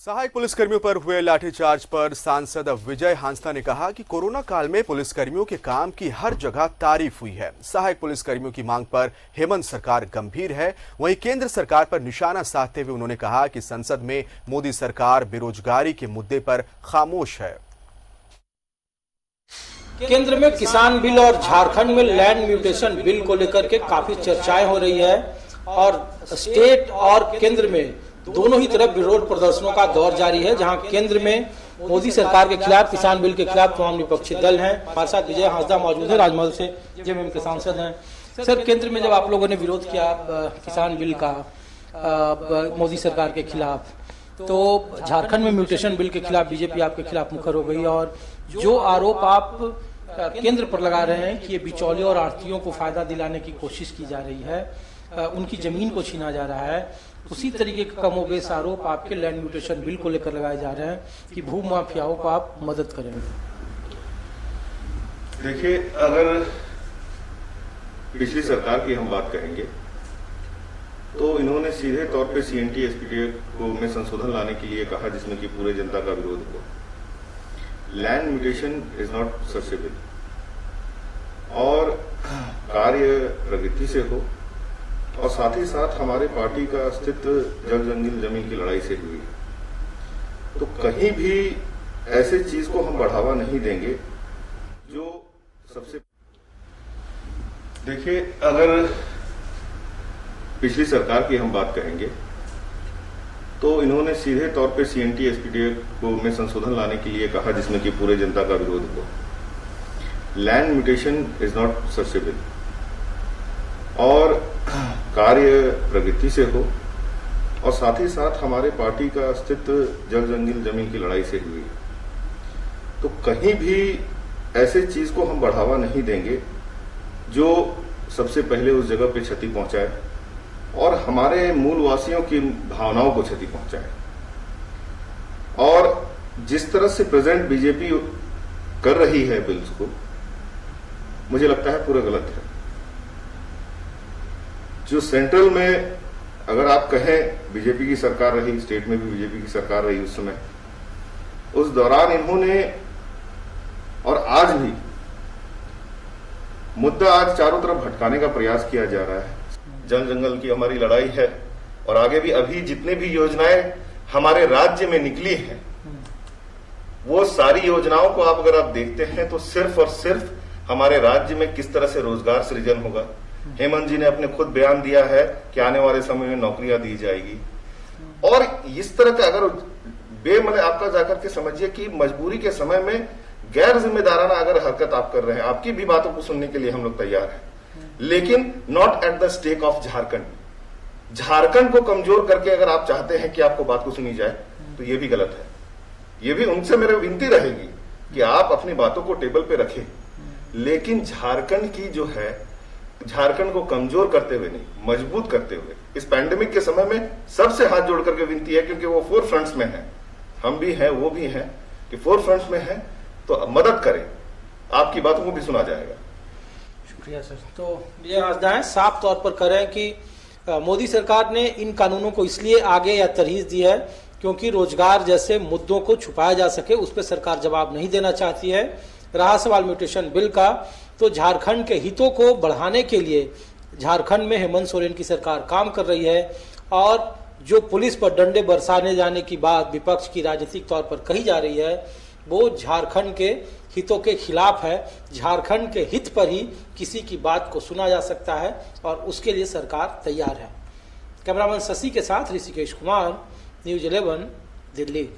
सहायक पुलिसकर्मियों पर हुए लाठीचार्ज पर सांसद विजय हांसदा ने कहा कि कोरोना काल में पुलिसकर्मियों के काम की हर जगह तारीफ हुई है। सहायक पुलिसकर्मियों की मांग पर हेमंत सरकार गंभीर है। वहीं केंद्र सरकार पर निशाना साधते हुए उन्होंने कहा कि संसद में मोदी सरकार बेरोजगारी के मुद्दे पर खामोश है। केंद्र में किसान बिल और झारखंड में लैंड म्यूटेशन बिल को लेकर के काफी चर्चाएं हो रही है और स्टेट और केंद्र में दोनों ही तरफ विरोध प्रदर्शनों का दौर जारी है। जहां केंद्र में मोदी सरकार के खिलाफ, किसान बिल के खिलाफ तमाम विपक्षी दल हैं। हमारे साथ विजय हांसदा मौजूद है, राजमहल से जेएमएम के सांसद हैं। सर, केंद्र में जब आप लोगों ने विरोध किया किसान बिल का मोदी सरकार के खिलाफ, तो झारखंड में म्यूटेशन बिल के खिलाफ बीजेपी आपके खिलाफ मुखर हो गई और जो आरोप आप केंद्र पर लगा रहे हैं कि ये बिचौलियों और आढ़तियों को फायदा दिलाने की कोशिश की जा रही है, उनकी जमीन को छीना जा रहा है, उसी तरीके के कमोबेश आरोप आपके लैंड म्यूटेशन बिल को लेकर लगाए जा रहे हैं कि भू माफियाओं को आप मदद करेंगे। देखिए, अगर पिछली सरकार की हम बात करेंगे तो इन्होंने सीधे तौर पे सीएनटी एसपीटी को में संशोधन लाने के लिए कहा, जिसमें कि पूरे जनता का विरोध हुआ। लैंड म्यूटेशन इज नॉट ससेबल और कार्य प्रगति से हो और साथ ही साथ हमारे पार्टी का अस्तित्व जल जंगल जमीन की लड़ाई से हुई है। तो कहीं भी ऐसे चीज को हम बढ़ावा नहीं देंगे जो सबसे। देखिए, अगर पिछली सरकार की हम बात करेंगे तो इन्होंने सीधे तौर पे सीएनटी एसपीटी को में संशोधन लाने के लिए कहा, जिसमें कि पूरे जनता का विरोध हुआ। लैंड म्यूटेशन इज नॉट ससेबल और कार्य प्रगति से हो और साथ ही साथ हमारे पार्टी का अस्तित्व जल जंगल जमीन की लड़ाई से हुई है। तो कहीं भी ऐसे चीज को हम बढ़ावा नहीं देंगे जो सबसे पहले उस जगह पे क्षति पहुंचाए और हमारे मूलवासियों की भावनाओं को क्षति पहुंचाए। और जिस तरह से प्रेजेंट बीजेपी कर रही है बिल्स को, मुझे लगता है पूरा गलत है। जो सेंट्रल में अगर आप कहें बीजेपी की सरकार रही, स्टेट में भी बीजेपी की सरकार रही उस समय, उस दौरान इन्होंने और आज भी मुद्दा आज चारों तरफ भटकाने का प्रयास किया जा रहा है। जल जंगल की हमारी लड़ाई है और आगे भी अभी जितने भी योजनाएं हमारे राज्य में निकली हैं, वो सारी योजनाओं को आप अगर आप देखते हैं तो सिर्फ और सिर्फ हमारे राज्य में किस तरह से रोजगार सृजन होगा। हेमंत जी ने अपने खुद बयान दिया है कि आने वाले समय में नौकरियां दी जाएगी। और इस तरह का अगर बेमने आपका जाकर के समझिए कि मजबूरी के समय में गैर जिम्मेदाराना अगर हरकत आप कर रहे हैं, आपकी भी बातों को सुनने के लिए हम लोग तैयार हैं, लेकिन not at the stake of Jharkhand. Jharkhand को कमजोर करके अगर आप चाहते हैं कि आपको बात को सुनी जाए तो ये भी गलत है। ये भी उनसे मेरी विनती रहेगी कि आप अपनी बातों को टेबल पे रखें, लेकिन झारखंड की जो है, झारखंड को कमजोर करते हुए नहीं, मजबूत करते हुए। इस पैंडेमिक के समय में सबसे हाथ जोड़ करके विनती है, क्योंकि वो फोर फ्रंट्स में है, हम भी हैं, वो भी हैं, कि फोर फ्रंट्स में है तो मदद करें, आपकी बातों को भी सुना जाएगा। शुक्रिया सर। तो विजय हांसदा है, साफ तौर पर कह रहे हैं कि मोदी सरकार ने इन कानूनों को इसलिए आगे या तरहीज दी है क्योंकि रोजगार जैसे मुद्दों को छुपाया जा सके, उस पर सरकार जवाब नहीं देना चाहती है। रहा सवाल म्यूटेशन बिल का, तो झारखंड के हितों को बढ़ाने के लिए झारखंड में हेमंत सोरेन की सरकार काम कर रही है और जो पुलिस पर डंडे बरसाने जाने की बात विपक्ष की राजनीतिक तौर पर कही जा रही है, वो झारखंड के हितों के खिलाफ है। झारखंड के हित पर ही किसी की बात को सुना जा सकता है और उसके लिए सरकार तैयार है। कैमरामैन शशि के साथ ऋषिकेश कुमार, न्यूज़ 11, दिल्ली।